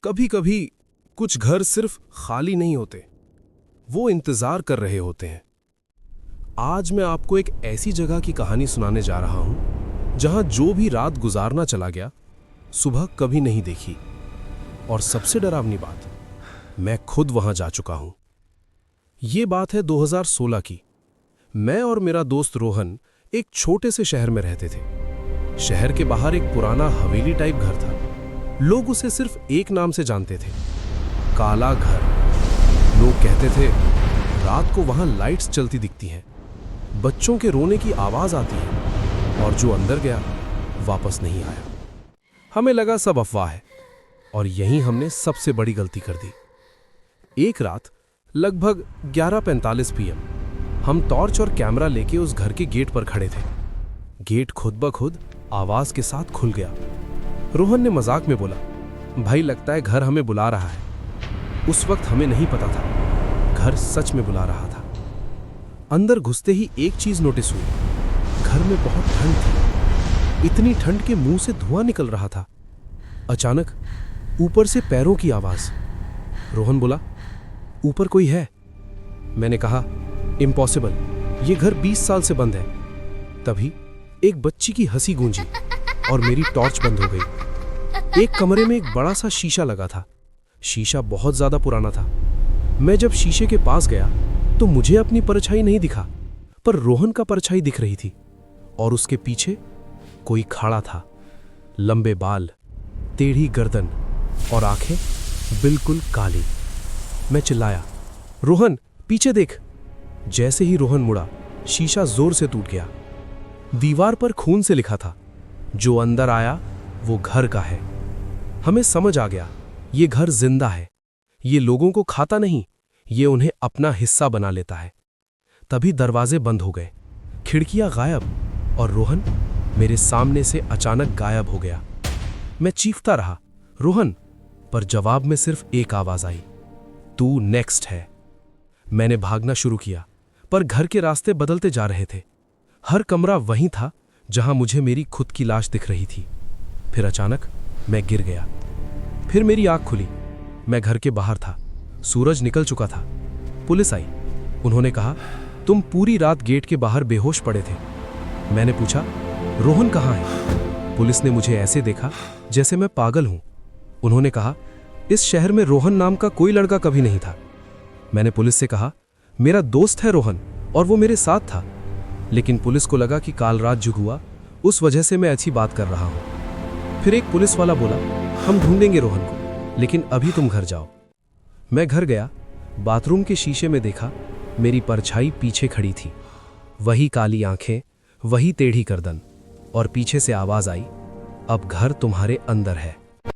कभी कभी कुछ घर सिर्फ खाली नहीं होते, वो इंतजार कर रहे होते हैं। आज मैं आपको एक ऐसी जगह की कहानी सुनाने जा रहा हूं जहां जो भी रात गुजारना चला गया, सुबह कभी नहीं देखी। और सबसे डरावनी बात, मैं खुद वहां जा चुका हूं। ये बात है 2016 की। मैं और मेरा दोस्त रोहन एक छोटे से शहर में रहते थे। शहर के बाहर एक पुराना हवेली टाइप घर था। लोग उसे सिर्फ एक नाम से जानते थे, काला घर। लोग कहते थे रात को वहां लाइट्स चलती दिखती हैं, बच्चों के रोने की आवाज आती है, और जो अंदर गया वापस नहीं आया। हमें लगा सब अफवाह है, और यहीं हमने सबसे बड़ी गलती कर दी। एक रात लगभग 11:45 PM हम टॉर्च और कैमरा लेके उस घर के गेट पर खड़े थे। गेट खुद ब खुद आवाज के साथ खुल गया। रोहन ने मजाक में बोला, भाई लगता है घर हमें बुला रहा है। उस वक्त हमें नहीं पता था, घर सच में बुला रहा था। अंदर घुसते ही एक चीज नोटिस हुई, घर में बहुत ठंड थी। इतनी ठंड के मुंह से धुआं निकल रहा था। अचानक ऊपर से पैरों की आवाज। रोहन बोला, ऊपर कोई है? मैंने कहा, इम्पॉसिबल, ये घर 20 साल से बंद है। तभी एक बच्ची की हंसी गूंजी और मेरी टॉर्च बंद हो गई। एक कमरे में एक बड़ा सा शीशा लगा था। शीशा बहुत ज्यादा पुराना था। मैं जब शीशे के पास गया तो मुझे अपनी परछाई नहीं दिखा, पर रोहन का परछाई दिख रही थी। और उसके पीछे कोई खड़ा था। लंबे बाल, टेढ़ी गर्दन और आंखें बिल्कुल काली। मैं चिल्लाया, रोहन पीछे देख। जैसे ही रोहन मुड़ा, शीशा जोर से टूट गया। दीवार पर खून से लिखा था, जो अंदर आया वो घर का है। हमें समझ आ गया, ये घर जिंदा है। ये लोगों को खाता नहीं, ये उन्हें अपना हिस्सा बना लेता है। तभी दरवाजे बंद हो गए, खिड़कियां गायब, और रोहन मेरे सामने से अचानक गायब हो गया। मैं चीखता रहा, रोहन, पर जवाब में सिर्फ एक आवाज आई, तू नेक्स्ट है। मैंने भागना शुरू किया, पर घर के रास्ते बदलते जा रहे थे। हर कमरा वहीं था जहां मुझे मेरी खुद की लाश दिख रही थी। फिर अचानक मैं गिर गया। फिर मेरी आंख खुली। मैं घर के बाहर था, सूरज निकल चुका था। पुलिस आई। उन्होंने कहा, तुम पूरी रात गेट के बाहर बेहोश पड़े थे। मैंने पूछा, रोहन कहाँ है? पुलिस ने मुझे ऐसे देखा जैसे मैं पागल हूं। उन्होंने कहा, इस शहर में रोहन नाम का कोई लड़का कभी नहीं था। मैंने पुलिस से कहा, मेरा दोस्त है रोहन, और वो मेरे साथ था। लेकिन पुलिस को लगा कि काल रात जो हुआ, उस वजह से मैं अच्छी बात कर रहा हूं। फिर एक पुलिस वाला बोला, हम ढूंढेंगे रोहन को, लेकिन अभी तुम घर जाओ। मैं घर गया। बाथरूम के शीशे में देखा, मेरी परछाई पीछे खड़ी थी। वही काली आंखें, वही टेढ़ी गर्दन, और पीछे से आवाज आई, अब घर तुम्हारे अंदर है।